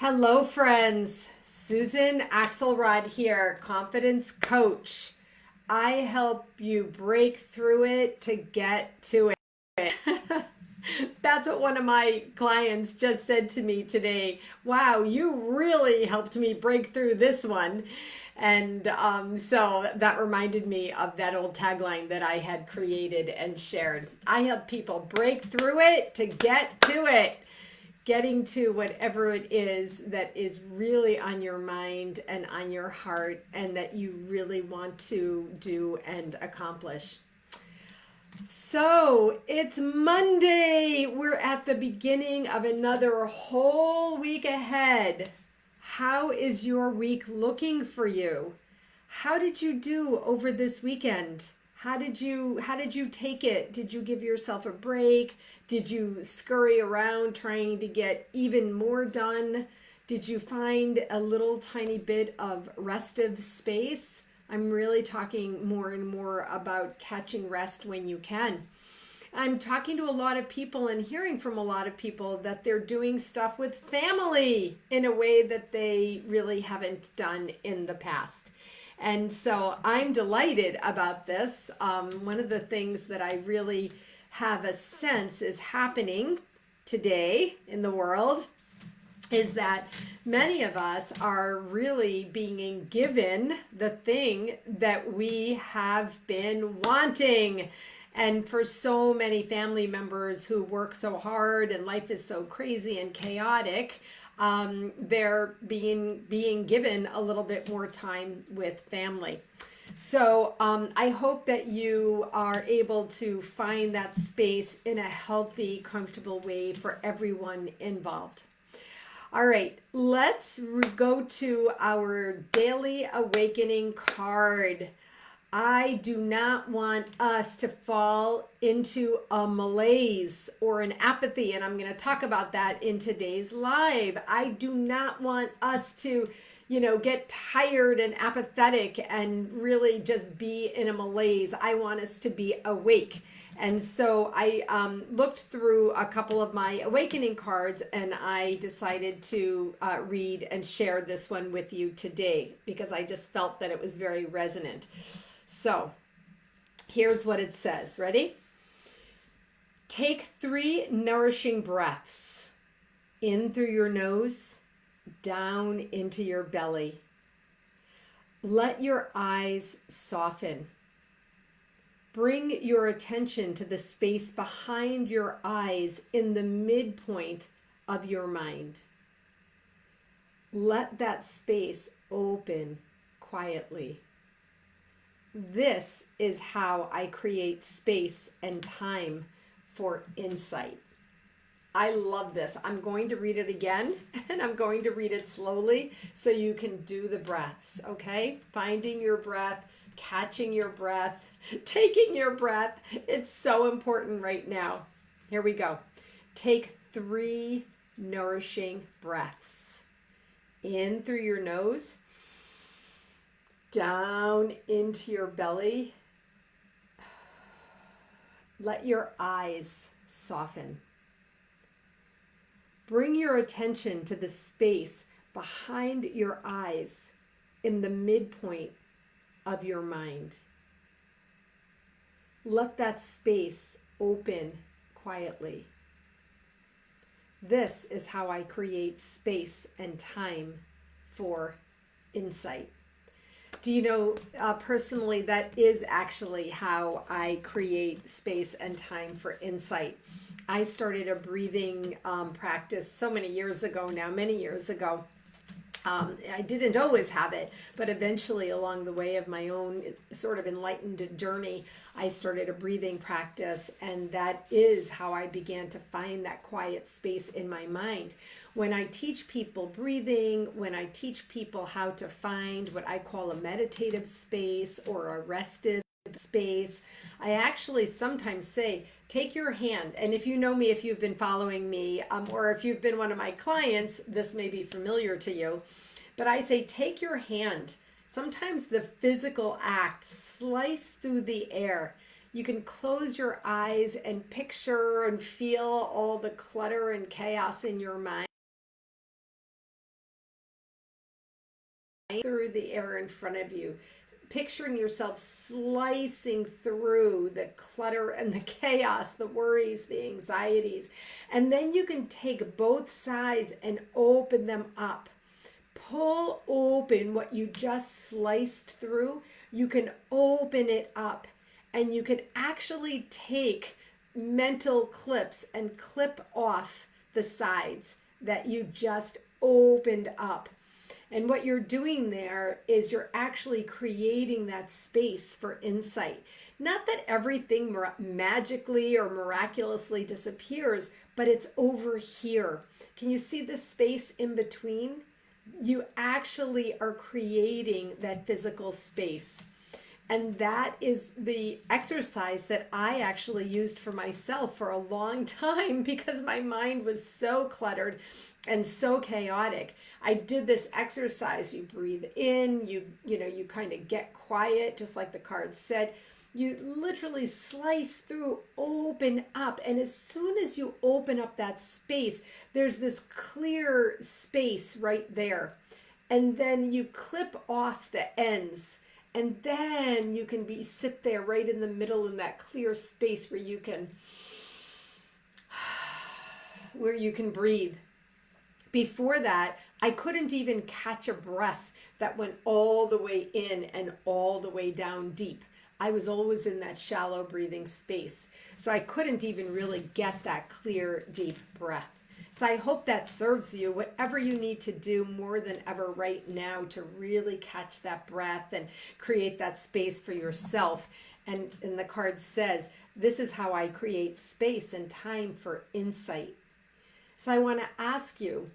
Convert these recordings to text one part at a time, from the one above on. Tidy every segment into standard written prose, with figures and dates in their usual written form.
Hello, friends. Susan Axelrod here, confidence coach. I help you break through it to get to it. That's what one of my clients just said to me today. Wow, you really helped me break through this one. And so that reminded me of that old tagline that I had created and shared. I help people break through it to get to it, getting to whatever it is that is really on your mind and on your heart and that you really want to do and accomplish. So it's Monday. We're at the beginning of another whole week ahead. How is your week looking for you? How did you do over this weekend? How did you take it? Did you give yourself a break? Did you scurry around trying to get even more done? Did you find a little tiny bit of restive space? I'm really talking more and more about catching rest when you can. I'm talking to a lot of people and hearing from a lot of people that they're doing stuff with family in a way that they really haven't done in the past. And so I'm delighted about this. One of the things that I really have a sense is happening today in the world is that many of us are really being given the thing that we have been wanting. And for so many family members who work so hard and life is so crazy and chaotic, they're being given a little bit more time with family. So I hope that you are able to find that space in a healthy, comfortable way for everyone involved. All right, let's go to our daily awakening card. I do not want us to fall into a malaise or an apathy, and I'm going to talk about that in today's live. I do not want us to, get tired and apathetic and really just be in a malaise. I want us to be awake. And so I looked through a couple of my awakening cards and I decided to read and share this one with you today because I just felt that it was very resonant. So here's what it says. Ready? Take 3 nourishing breaths in through your nose, down into your belly. Let your eyes soften. Bring your attention to the space behind your eyes in the midpoint of your mind. Let that space open quietly. This is how I create space and time for insight. I love this. I'm going to read it again and I'm going to read it slowly so you can do the breaths, okay? Finding your breath, catching your breath, taking your breath. It's so important right now. Here we go. Take 3 nourishing breaths. In through your nose, down into your belly. Let your eyes soften. Bring your attention to the space behind your eyes in the midpoint of your mind. Let that space open quietly. This is how I create space and time for insight. Do you know, personally, that is actually how I create space and time for insight. I started a breathing practice so many years ago now, many years ago. I didn't always have it, but eventually along the way of my own sort of enlightened journey, I started a breathing practice, and that is how I began to find that quiet space in my mind. When I teach people breathing, when I teach people how to find what I call a meditative space or a restive space, I actually sometimes say, take your hand, and if you know me, if you've been following me, or if you've been one of my clients, this may be familiar to you, but I say, take your hand. Sometimes the physical act, slice through the air. You can close your eyes and picture and feel all the clutter and chaos in your mind. through the air in front of you, picturing yourself slicing through the clutter and the chaos, the worries, the anxieties. And then you can take both sides and open them up. Pull open what you just sliced through. You can open it up, and you can actually take mental clips and clip off the sides that you just opened up. And what you're doing there is you're actually creating that space for insight. Not that everything magically or miraculously disappears, but it's over here. Can you see the space in between? You actually are creating that physical space. And that is the exercise that I actually used for myself for a long time because my mind was so cluttered and so chaotic. I did this exercise. You breathe in, you kind of get quiet, just like the card said. You literally slice through, open up. And as soon as you open up that space, there's this clear space right there. And then you clip off the ends. And then you can sit there right in the middle in that clear space where you can breathe. Before that, I couldn't even catch a breath that went all the way in and all the way down deep. I was always in that shallow breathing space. So I couldn't even really get that clear, deep breath. So I hope that serves you, whatever you need to do more than ever right now to really catch that breath and create that space for yourself. And the card says, this is how I create space and time for insight. So I want to ask you,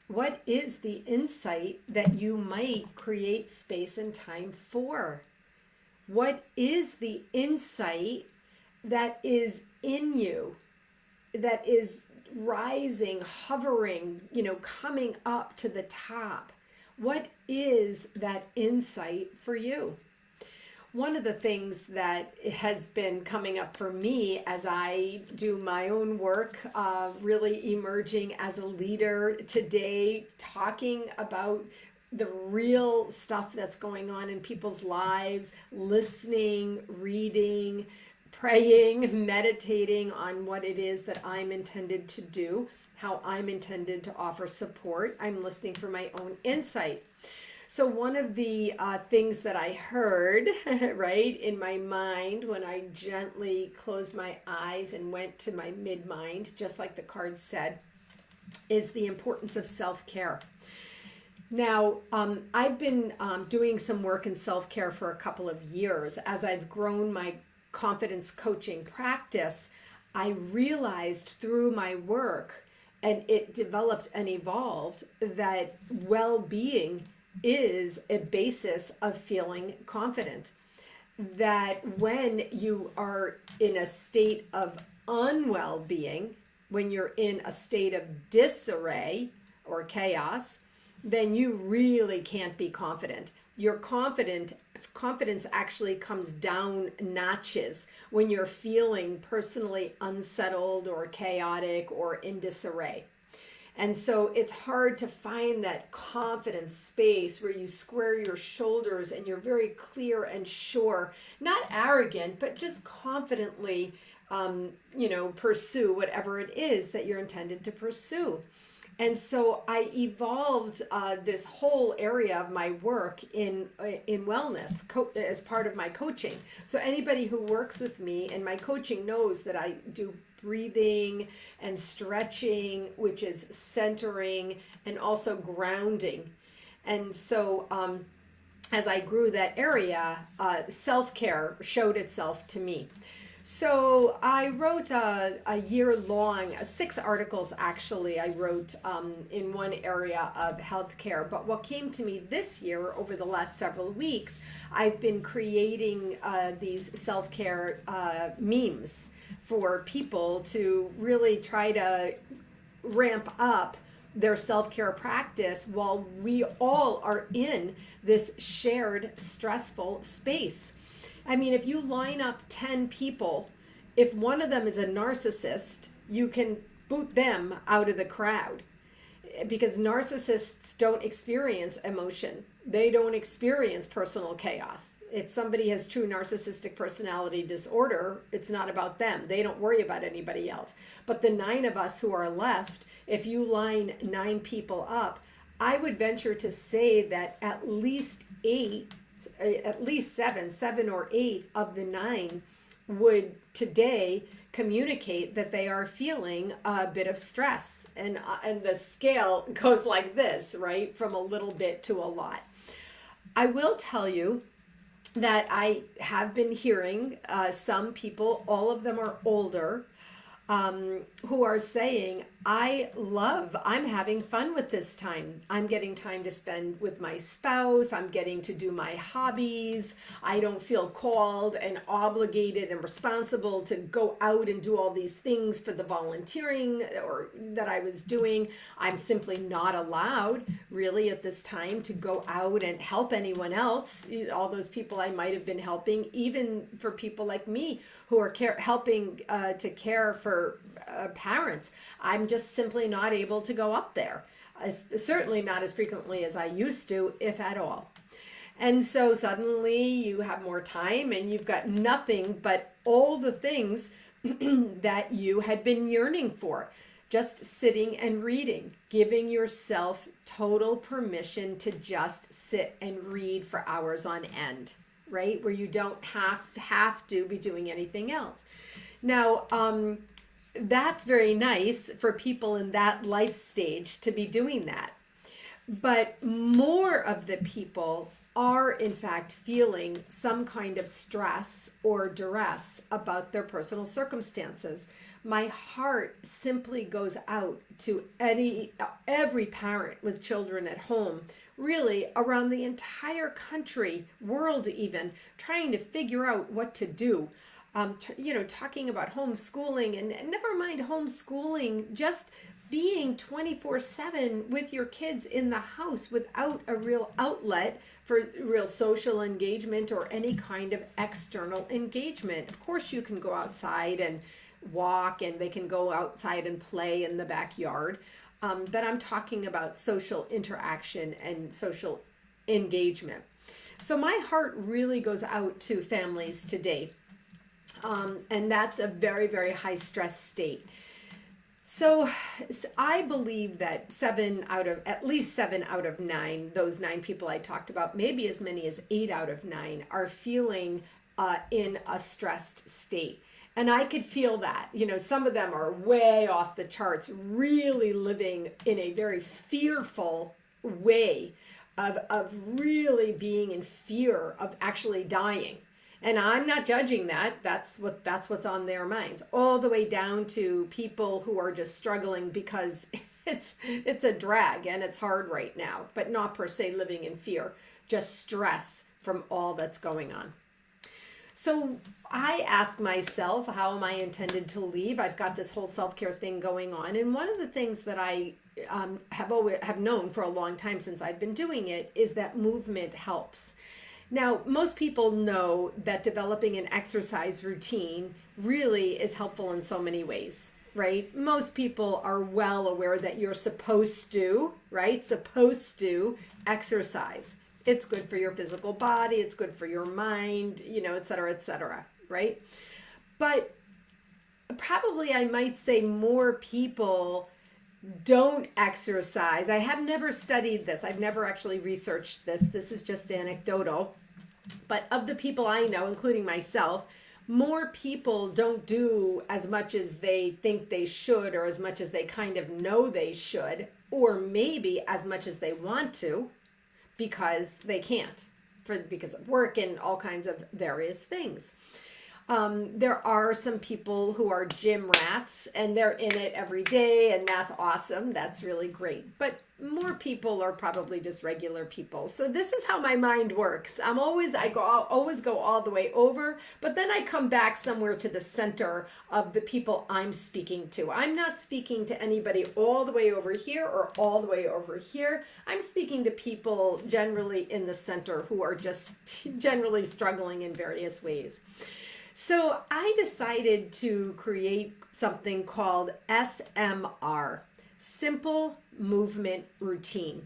what is the insight that you might create space and time for? What is the insight that is in you, that is rising, hovering, coming up to the top? What is that insight for you? One of the things that has been coming up for me as I do my own work, really emerging as a leader today, talking about the real stuff that's going on in people's lives, listening, reading, praying, meditating on what it is that I'm intended to do, how I'm intended to offer support. I'm listening for my own insight. So one of the things that I heard, right, in my mind when I gently closed my eyes and went to my mid-mind, just like the card said, is the importance of self-care. Now, I've been doing some work in self-care for a couple of years. As I've grown my confidence coaching practice, I realized through my work, and it developed and evolved, that well-being is a basis of feeling confident. That when you are in a state of unwell being, when you're in a state of disarray or chaos, then you really can't be confident. Your confidence actually comes down notches when you're feeling personally unsettled or chaotic or in disarray. And so it's hard to find that confidence space where you square your shoulders and you're very clear and sure, not arrogant, but just confidently, pursue whatever it is that you're intended to pursue. And so I evolved this whole area of my work in wellness as part of my coaching. So anybody who works with me in my coaching knows that I do breathing and stretching, which is centering and also grounding. And so as I grew that area, self-care showed itself to me. So I wrote a year-long, 6 articles actually I wrote in one area of healthcare. But what came to me this year over the last several weeks, I've been creating these self-care memes for people to really try to ramp up their self-care practice while we all are in this shared stressful space. I mean, if you line up 10 people, if one of them is a narcissist, you can boot them out of the crowd. because narcissists don't experience emotion. They don't experience personal chaos. If somebody has true narcissistic personality disorder, it's not about them. They don't worry about anybody else. But the 9 of us who are left, if you line 9 people up, I would venture to say that at least 7 or 8 of the 9 would today communicate that they are feeling a bit of stress. And the scale goes like this, right? From a little bit to a lot. I will tell you that I have been hearing some people, all of them are older, who are saying, I'm having fun with this time. I'm getting time to spend with my spouse. I'm getting to do my hobbies. I don't feel called and obligated and responsible to go out and do all these things for the volunteering or that I was doing. I'm simply not allowed really at this time to go out and help anyone else. All those people I might have been helping, even for people like me who are helping to care for parents. I'm just simply not able to go up there. Certainly not as frequently as I used to, if at all. And so suddenly you have more time and you've got nothing but all the things that you had been yearning for. Just sitting and reading, giving yourself total permission to just sit and read for hours on end, right? Where you don't have to be doing anything else. Now, that's very nice for people in that life stage to be doing that. But more of the people are in fact feeling some kind of stress or duress about their personal circumstances. My heart simply goes out to every parent with children at home, really around the entire country, world even, trying to figure out what to do. Talking about homeschooling and never mind homeschooling, just being 24/7 with your kids in the house without a real outlet for real social engagement or any kind of external engagement. Of course, you can go outside and walk and they can go outside and play in the backyard. But I'm talking about social interaction and social engagement. So my heart really goes out to families today. And that's a very, very high stress state. So I believe that at least 7 out of 9, those 9 people I talked about, maybe as many as 8 out of 9 are feeling in a stressed state. And I could feel that, some of them are way off the charts, really living in a very fearful way of really being in fear of actually dying. And I'm not judging that. That's what's on their minds, all the way down to people who are just struggling because it's a drag and it's hard right now, but not per se living in fear, just stress from all that's going on. So I ask myself, how am I intended to leave? I've got this whole self-care thing going on. And one of the things that I have known for a long time since I've been doing it is that movement helps. Now, most people know that developing an exercise routine really is helpful in so many ways, right? Most people are well aware that you're supposed to, right? Supposed to exercise. It's good for your physical body. It's good for your mind, et cetera, right? But probably I might say more people don't exercise. I have never studied this. I've never actually researched this. This is just anecdotal. But of the people I know, including myself, more people don't do as much as they think they should or as much as they kind of know they should, or maybe as much as they want to because they can't because of work and all kinds of various things. There are some people who are gym rats and they're in it every day, and that's awesome. That's really great. But more people are probably just regular people. So this is how my mind works. I always go all the way over, but then I come back somewhere to the center of the people I'm speaking to. I'm not speaking to anybody all the way over here or all the way over here. I'm speaking to people generally in the center who are just generally struggling in various ways. So I decided to create something called SMR, simple movement routine.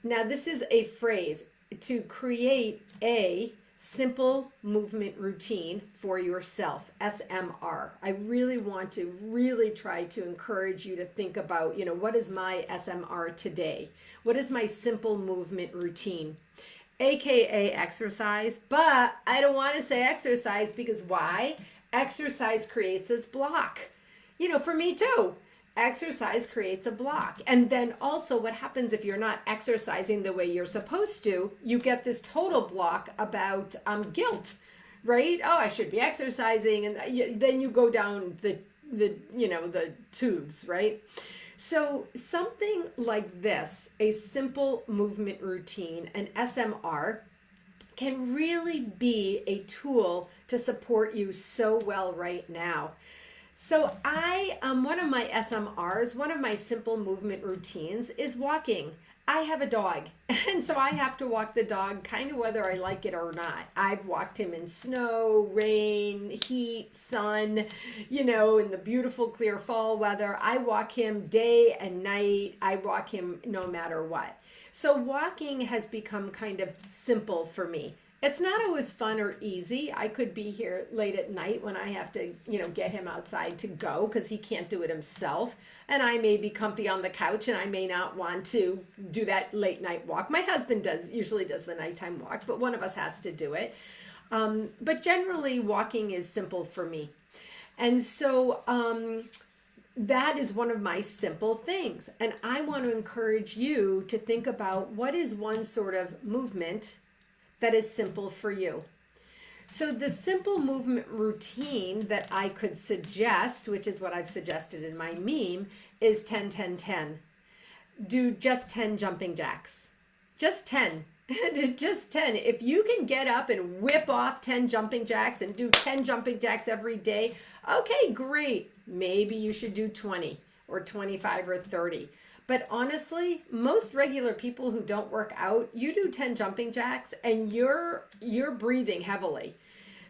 Now, this is a phrase to create a simple movement routine for yourself, SMR. I really want to try to encourage you to think about, what is my SMR today? What is my simple movement routine? AKA exercise, but I don't want to say exercise because why? Exercise creates this block. For me too. Exercise creates a block. And then also what happens if you're not exercising the way you're supposed to, you get this total block about guilt, right? Oh, I should be exercising. And then you go down the tubes, right? So something like this, a simple movement routine, an SMR, can really be a tool to support you so well right now. So one of my SMRs, one of my simple movement routines is walking. I have a dog, and so I have to walk the dog kind of whether I like it or not. I've walked him in snow, rain, heat, sun, in the beautiful clear fall weather. I walk him day and night. I walk him no matter what. So walking has become kind of simple for me. It's not always fun or easy. I could be here late at night when I have to, get him outside to go because he can't do it himself. And I may be comfy on the couch and I may not want to do that late night walk. My husband usually does the nighttime walk, but one of us has to do it. But generally walking is simple for me. And so that is one of my simple things. And I want to encourage you to think about what is one sort of movement that is simple for you. So the simple movement routine that I could suggest, which is what I've suggested in my meme, is 10-10-10. Do just 10 jumping jacks. Just 10. Just 10. If you can get up and whip off 10 jumping jacks and do 10 jumping jacks every day, okay, great. Maybe you should do 20 or 25 or 30. But honestly, most regular people who don't work out, you do 10 jumping jacks and you're breathing heavily.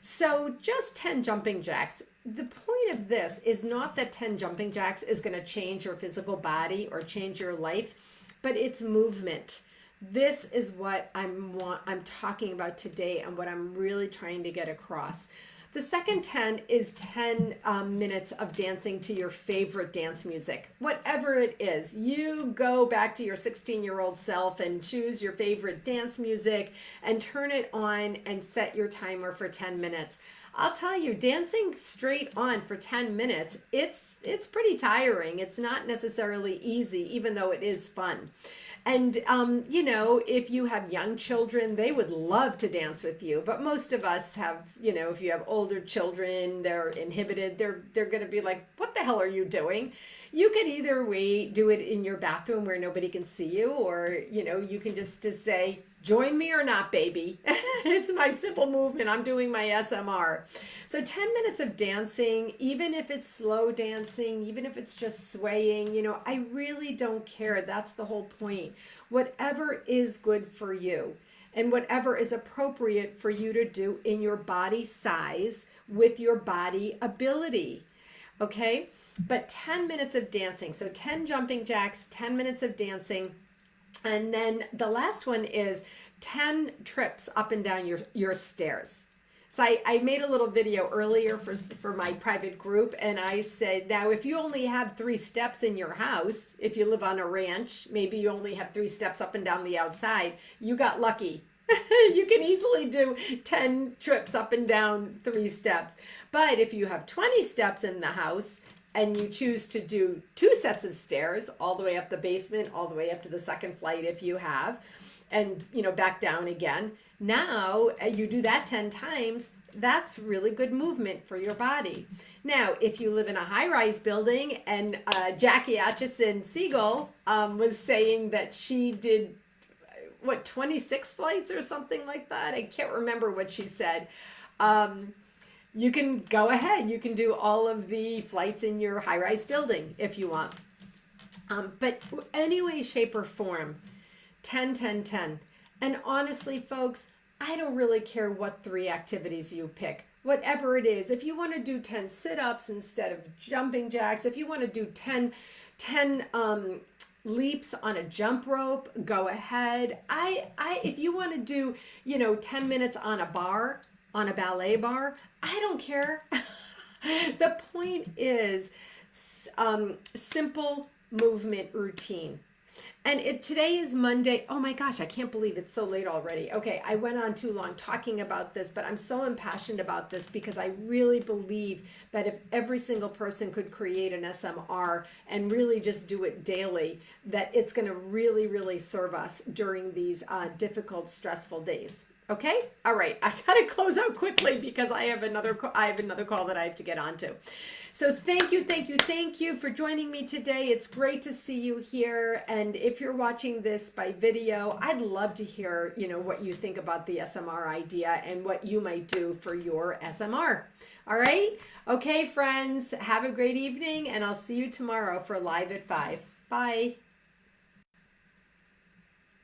So just 10 jumping jacks. The point of this is not that 10 jumping jacks is going to change your physical body or change your life, but it's movement. This is what I'm talking about today and what I'm really trying to get across. The second 10 is 10 minutes of dancing to your favorite dance music. Whatever it is, you go back to your 16-year-old self and choose your favorite dance music and turn it on and set your timer for 10 minutes. I'll tell you, dancing straight on for 10 minutes, it's pretty tiring. It's not necessarily easy, even though it is fun. And, if you have young children, they would love to dance with you. But most of us have, if you have older children, they're inhibited. They're going to be like, what the hell are you doing? You could either do it in your bathroom where nobody can see you, or, you can just say, join me or not, baby. It's my simple movement. I'm doing my SMR. So 10 minutes of dancing, even if it's slow dancing, even if it's just swaying, I really don't care. That's the whole point. Whatever is good for you and whatever is appropriate for you to do in your body size with your body ability. Okay? But 10 minutes of dancing. So 10 jumping jacks, 10 minutes of dancing. And then the last one is 10 trips up and down your stairs. So I made a little video earlier for my private group, and I said, now if you only have 3 steps in your house, if you live on a ranch, maybe you only have 3 steps up and down the outside, you got lucky. You can easily do 10 trips up and down 3 steps. But if you have 20 steps in the house, and you choose to do 2 sets of stairs all the way up the basement, all the way up to the second flight if you have, and back down again. Now you do that 10 times. That's really good movement for your body. Now, if you live in a high-rise building, and Jackie Atchison Siegel was saying that she did 26 flights or something like that. I can't remember what she said. You can go ahead. You can do all of the flights in your high-rise building if you want. But any way, shape, or form, 10, 10, 10. And honestly, folks, I don't really care what 3 activities you pick. Whatever it is, if you want to do 10 sit-ups instead of jumping jacks, if you want to do 10 10 leaps on a jump rope, go ahead. If you want to do, 10 minutes on a bar, on a ballet bar, I don't care. The point is simple movement routine. And today is Monday. Oh my gosh, I can't believe it's so late already. Okay, I went on too long talking about this, but I'm so impassioned about this because I really believe that if every single person could create an SMR and really just do it daily, that it's going to really, really serve us during these difficult, stressful days. Okay? All right. I got to close out quickly because I have another call that I have to get onto. So thank you for joining me today. It's great to see you here. And if you're watching this by video, I'd love to hear, what you think about the SMR idea and what you might do for your SMR. All right? Okay, friends, have a great evening, and I'll see you tomorrow for Live at 5. Bye.